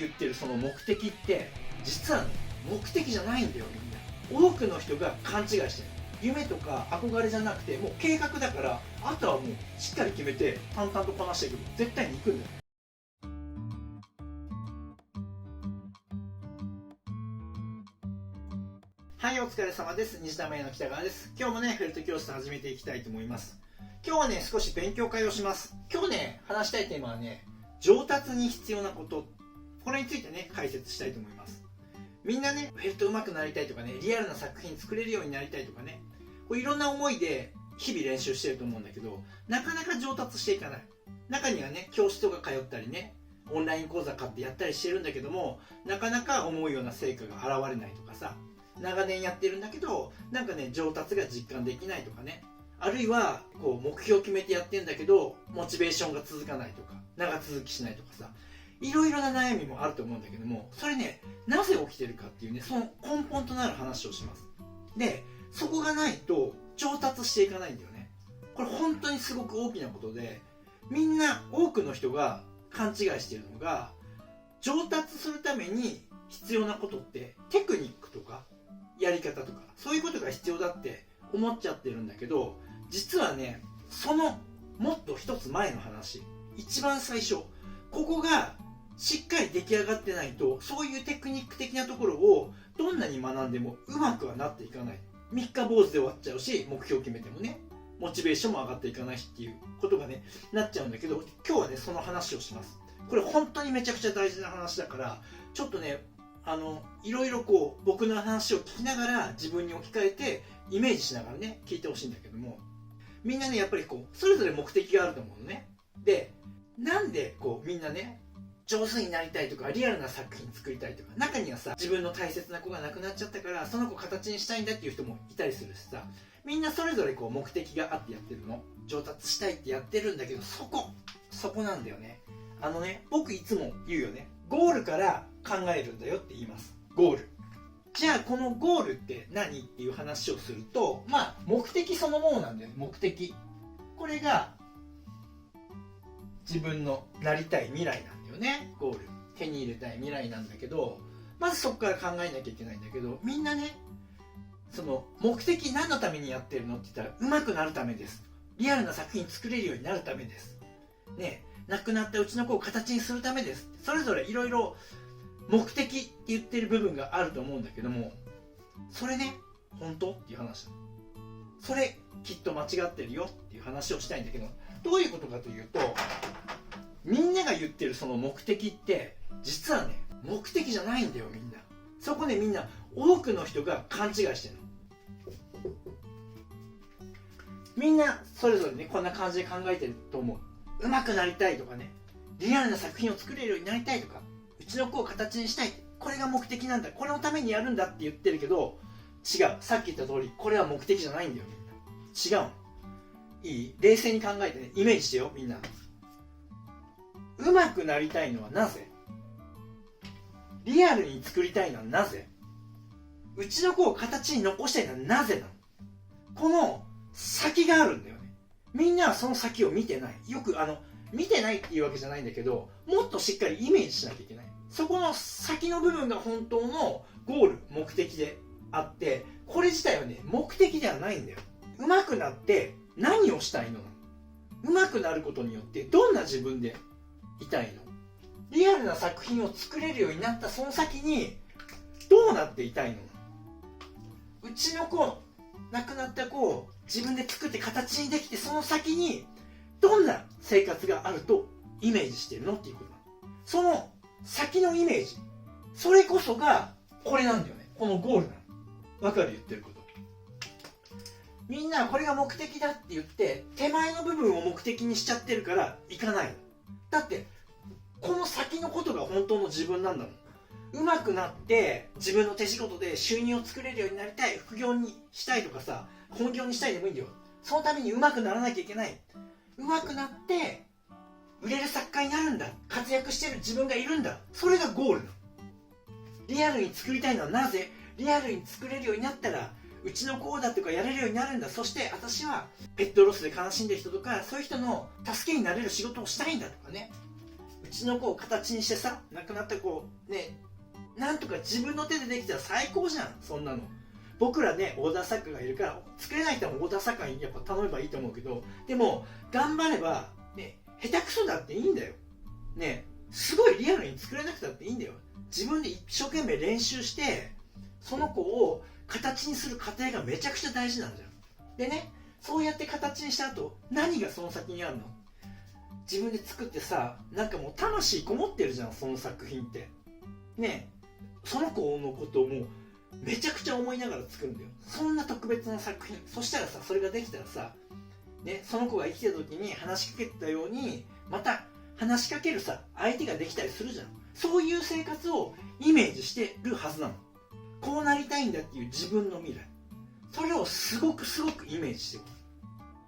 言ってるその目的って実はね、目的じゃないんだよ。みんな多くの人が勘違いしてる。夢とか憧れじゃなくて、もう計画だから、あとはもうしっかり決めて淡々とこなしていく。絶対に行くんだよ。はい、お疲れ様です。西田芽の北川です。今日もね、フェルト教室始めていきたいと思います。今日はね、少し勉強会をします。今日ね、話したいテーマはね、上達に必要なこと、これについてね、解説したいと思います。みんなね、フェルト上手くなりたいとかね、リアルな作品作れるようになりたいとかね、こういろんな思いで日々練習してると思うんだけど、なかなか上達していかない。中にはね、教室とか通ったりね、オンライン講座買ってやったりしてるんだけども、なかなか思うような成果が現れないとかさ、長年やってるんだけど、なんかね、上達が実感できないとかね、あるいはこう目標を決めてやってんだけど、モチベーションが続かないとか、長続きしないとかさ、いろいろな悩みもあると思うんだけども、それね、なぜ起きてるかっていうね、その根本となる話をします。で、そこがないと上達していかないんだよね。これ本当にすごく大きなことで、みんな多くの人が勘違いしているのが、上達するために必要なことってテクニックとかやり方とか、そういうことが必要だって思っちゃってるんだけど、実はね、そのもっと一つ前の話、一番最初、ここがしっかり出来上がってないと、そういうテクニック的なところをどんなに学んでもうまくはなっていかない。三日坊主で終わっちゃうし、目標を決めてもね、モチベーションも上がっていかないしっていうことがね、なっちゃうんだけど、今日はね、その話をします。これ本当にめちゃくちゃ大事な話だから、ちょっとね、いろいろこう僕の話を聞きながら自分に置き換えてイメージしながらね、聞いてほしいんだけども、みんなね、やっぱりこうそれぞれ目的があると思うのね。で、なんでこうみんなね、上手になりたいとかリアルな作品作りたいとか、中にはさ、自分の大切な子が亡くなっちゃったからその子形にしたいんだっていう人もいたりするしさ、みんなそれぞれこう目的があってやってるの。上達したいってやってるんだけど、そこなんだよね。僕いつも言うよね、ゴールから考えるんだよって言います。ゴール。じゃあこのゴールって何っていう話をすると、まあ目的そのものなんだよね。目的、これが自分のなりたい未来なんだよね。ゴール、手に入れたい未来なんだけど、まずそこから考えなきゃいけないんだけど、みんなね、その目的何のためにやってるのって言ったら、上手くなるためです、リアルな作品作れるようになるためですね、亡くなったうちの子を形にするためです。それぞれいろいろ目的って言ってる部分があると思うんだけども、それね、本当っていう話だ。それきっと間違ってるよっていう話をしたいんだけど、どういうことかというと、みんなが言ってるその目的って実はね、目的じゃないんだよ。みんなそこね、みんな多くの人が勘違いしてるの。みんなそれぞれね、こんな感じで考えてると思う。上手くなりたいとかね、リアルな作品を作れるようになりたいとか、うちの子を形にしたい、これが目的なんだ、これのためにやるんだって言ってるけど、違う。さっき言った通り、これは目的じゃないんだよ。みんな違うの。いい？冷静に考えてね、イメージしてよ。みんな上手くなりたいのはなぜ？リアルに作りたいのはなぜ？うちの子を形に残したいのはなぜなの？この先があるんだよね。みんなはその先を見てない。よく見てないっていうわけじゃないんだけど、もっとしっかりイメージしなきゃいけない。そこの先の部分が本当のゴール、目的であって、これ自体はね、目的ではないんだよ。上手くなって何をしたいの？上手くなることによってどんな自分でいたいの？リアルな作品を作れるようになったその先にどうなっていたいの？うちの子、亡くなった子を自分で作って形にできて、その先にどんな生活があるとイメージしてるのっていうことなの。その先のイメージ、それこそがこれなんだよね。このゴールなの。わかる？言ってること。みんなこれが目的だって言って手前の部分を目的にしちゃってるからいかないの。だってこの先のことが本当の自分なんだもん。上手くなって自分の手仕事で収入を作れるようになりたい、副業にしたいとかさ、本業にしたいでもいいんだよ。そのために上手くならなきゃいけない。上手くなって売れる作家になるんだ、活躍してる自分がいるんだ、それがゴールなの。リアルに作りたいのはなぜ？リアルに作れるようになったらうちの子だとかやれるようになるんだ。そして私はペットロスで悲しんでる人とか、そういう人の助けになれる仕事をしたいんだとかね、うちの子を形にしてさ、亡くなった子ね、なんとか自分の手でできたら最高じゃん、そんなの。僕らね、オーダー作家がいるから作れない人はオーダー作家にやっぱ頼めばいいと思うけど、でも頑張ればね、下手くそだっていいんだよね。すごいリアルに作れなくたっていいんだよ。自分で一生懸命練習してその子を形にする過程がめちゃくちゃ大事なんだよ。でね、そうやって形にした後、何がその先にあるの？自分で作ってさ、なんかもう魂こもってるじゃん、その作品ってね。その子のことをもうめちゃくちゃ思いながら作るんだよ、そんな特別な作品。そしたらさ、それができたらさ、ね、その子が生きてる時に話しかけてたようにまた話しかけるさ、相手ができたりするじゃん。そういう生活をイメージしてるはずなの。こうなりたいんだっていう自分の未来、それをすごくイメージしてる。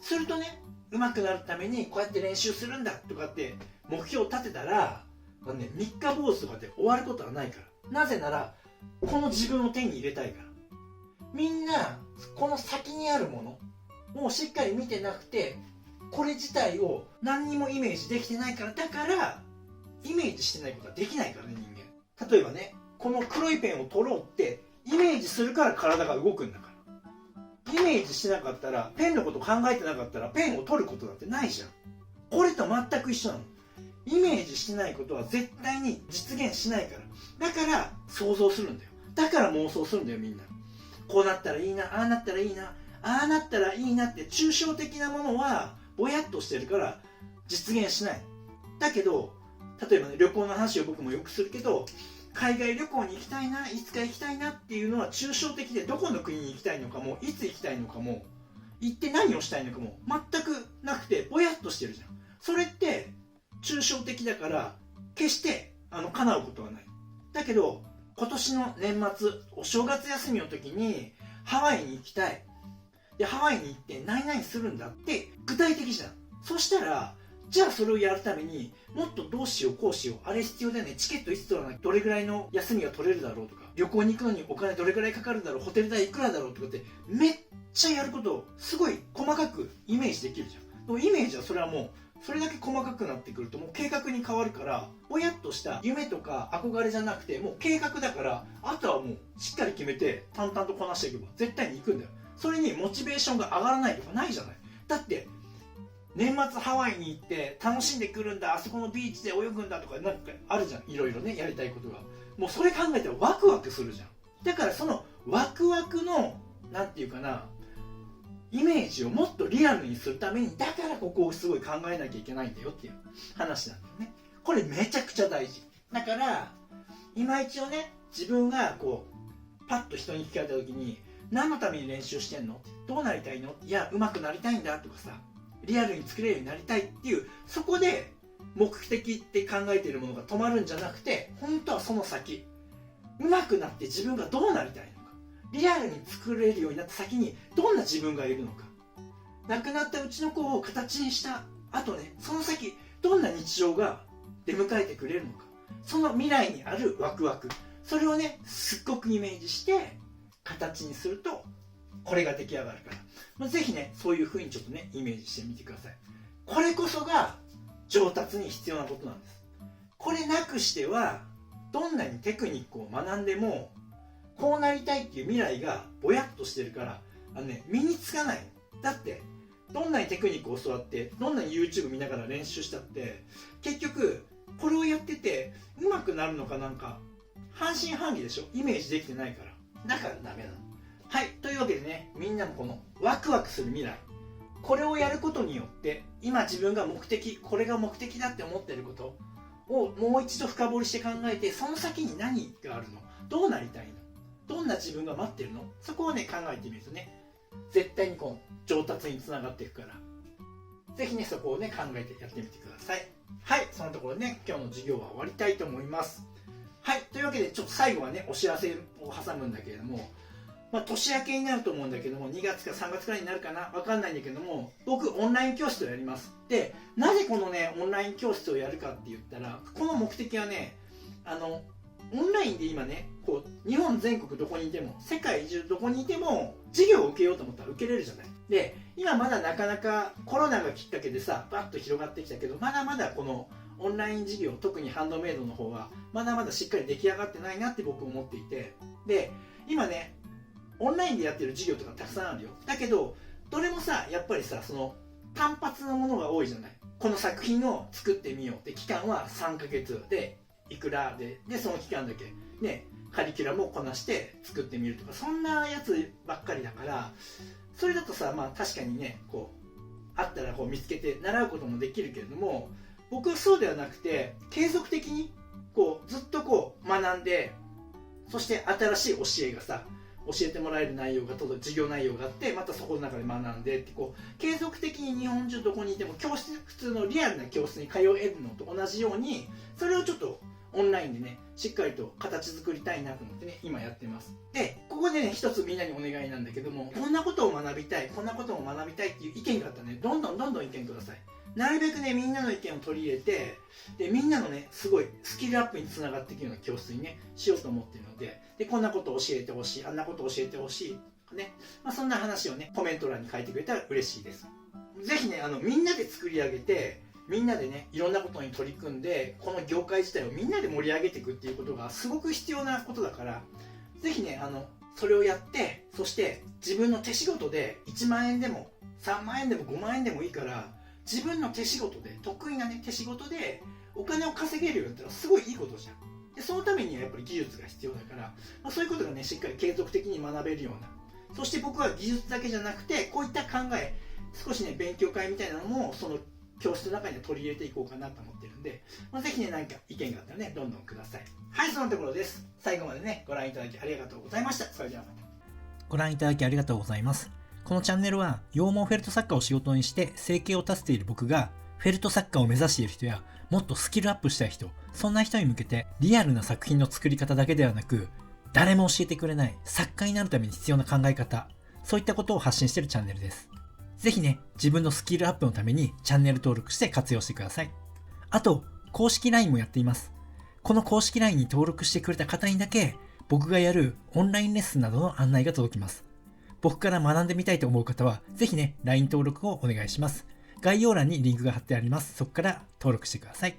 するとね、上手くなるためにこうやって練習するんだとかって目標を立てたら、三日坊主とかで終わることはないから。なぜならこの自分を手に入れたいから。みんなこの先にあるものをしっかり見てなくて、これ自体を何にもイメージできてないから。だからイメージしてないことはできないからね、人間。例えばね、この黒いペンを取ろうってイメージするから体が動くんだから。イメージしてなかったら、ペンのこと考えてなかったらペンを取ることなんてないじゃん。これと全く一緒なの。イメージしてないことは絶対に実現しないから。だから想像するんだよ。だから妄想するんだよ、みんな。こうなったらいいな、ああなったらいいな、ああなったらいいなって抽象的なものはぼやっとしてるから実現しない。だけど例えばね、旅行の話を僕もよくするけど、海外旅行に行きたいな、いつか行きたいなっていうのは抽象的で、どこの国に行きたいのかも、いつ行きたいのかも、行って何をしたいのかも全くなくてぼやっとしてるじゃん。それって抽象的だから決して叶うことはない。だけど今年の年末お正月休みの時にハワイに行きたい、でハワイに行って何々するんだって具体的じゃん。そしたらじゃあそれをやるためにもっとどうしようこうしよう、あれ必要だよね、チケットいつ取らない、どれぐらいの休みが取れるだろうとか、旅行に行くのにお金どれぐらいかかるだろう、ホテル代いくらだろうとかってめっちゃやることをすごい細かくイメージできるじゃん。でもイメージはそれはもうそれだけ細かくなってくるともう計画に変わるから、ぼやっとした夢とか憧れじゃなくてもう計画だから、あとはもうしっかり決めて淡々とこなしていけば絶対に行くんだよ。それにモチベーションが上がらないとかないじゃない。だって年末ハワイに行って楽しんでくるんだ、あそこのビーチで泳ぐんだとかなんかあるじゃん、いろいろね、やりたいことが。もうそれ考えたらワクワクするじゃん。だからそのワクワクのなんていうかな、イメージをもっとリアルにするために、だからここをすごい考えなきゃいけないんだよっていう話なんだよね。これめちゃくちゃ大事だから、今一度ね、自分がこうパッと人に聞かれた時に、何のために練習してんの、どうなりたいの、いや上手くなりたいんだとかさ、リアルに作れるようになりたいっていう、そこで目的って考えているものが止まるんじゃなくて、本当はその先、上手くなって自分がどうなりたいのか、リアルに作れるようになった先にどんな自分がいるのか、亡くなったうちの子を形にした後ね、その先どんな日常が出迎えてくれるのか、その未来にあるワクワク、それをねすっごくイメージして形にするとこれが出来上がるから、ぜひねそういう風にちょっとねイメージしてみてください。これこそが上達に必要なことなんです。これなくしてはどんなにテクニックを学んでも、こうなりたいっていう未来がぼやっとしてるから身につかない。だってどんなにテクニックを教わってどんなに YouTube 見ながら練習したって結局これをやってて上手くなるのかなんか半信半疑でしょ、イメージできてないから。だからダメなの。はい、というわけでね、みんなもこのワクワクする未来、これをやることによって今自分が目的、これが目的だって思ってることをもう一度深掘りして考えて、その先に何があるの、どうなりたいの、どんな自分が待ってるの、そこをね考えてみるとね、絶対にこう上達につながっていくから、ぜひねそこをね考えてやってみてください。はい、そのところでね今日の授業は終わりたいと思います。はい、というわけでちょっと最後はねお知らせを挟むんだけれども、年明けになると思うんだけども、2月か3月くらいになるかな、分かんないんだけども、僕オンライン教室をやります。でなぜこのねオンライン教室をやるかって言ったら、この目的はね、オンラインで今ねこう日本全国どこにいても世界中どこにいても授業を受けようと思ったら受けれるじゃない。で今まだなかなかコロナがきっかけでさバッと広がってきたけど、まだまだこのオンライン授業、特にハンドメイドの方はまだまだしっかり出来上がってないなって僕思っていて、で今ねオンラインでやってる授業とかたくさんあるよ。だけどどれもさやっぱりさその単発のものが多いじゃない。この作品を作ってみようって期間は3ヶ月でいくらでその期間だけねカリキュラムをこなして作ってみるとか、そんなやつばっかりだから、それだとさ確かにねこうあったらこう見つけて習うこともできるけれども、僕はそうではなくて継続的にこうずっとこう学んで、そして新しい教えがさ教えてもらえる内容が授業内容があって、またそこの中で学んでってこう継続的に日本中どこにいても教室、普通のリアルな教室に通えるのと同じように、それをちょっとオンラインでねしっかりと形作りたいなと思ってね今やってます。でここでね一つみんなにお願いなんだけども、こんなことを学びたいこんなことを学びたいっていう意見があったらねどんどん意見ください。なるべくねみんなの意見を取り入れて、でみんなのねすごいスキルアップにつながっていくような教室にねしようと思っているので、こんなことを教えてほしい、あんなことを教えてほしいね、そんな話をねコメント欄に書いてくれたら嬉しいです。ぜひねみんなで作り上げて、みんなでねいろんなことに取り組んで、この業界自体をみんなで盛り上げていくっていうことがすごく必要なことだから、ぜひねそれをやって、そして自分の手仕事で1万円でも3万円でも5万円でもいいから、自分の手仕事で得意なね手仕事でお金を稼げるようになったらすごいいいことじゃん。でそのためにはやっぱり技術が必要だから、そういうことがねしっかり継続的に学べるような、そして僕は技術だけじゃなくてこういった考え、少しね勉強会みたいなのもその教室の中には取り入れていこうかなと思ってるんで、ぜひね何か意見があったらねどんどんください。はい、そのところです。最後までねご覧いただきありがとうございました。それではまた。ご覧いただきありがとうございます。このチャンネルは羊毛フェルト作家を仕事にして生計を立てている僕が、フェルト作家を目指している人やもっとスキルアップしたい人、そんな人に向けてリアルな作品の作り方だけではなく、誰も教えてくれない作家になるために必要な考え方、そういったことを発信しているチャンネルです。ぜひね、自分のスキルアップのためにチャンネル登録して活用してください。あと、公式 LINE もやっています。この公式 LINE に登録してくれた方にだけ、僕がやるオンラインレッスンなどの案内が届きます。僕から学んでみたいと思う方は、ぜひね、LINE 登録をお願いします。概要欄にリンクが貼ってあります。そこから登録してください。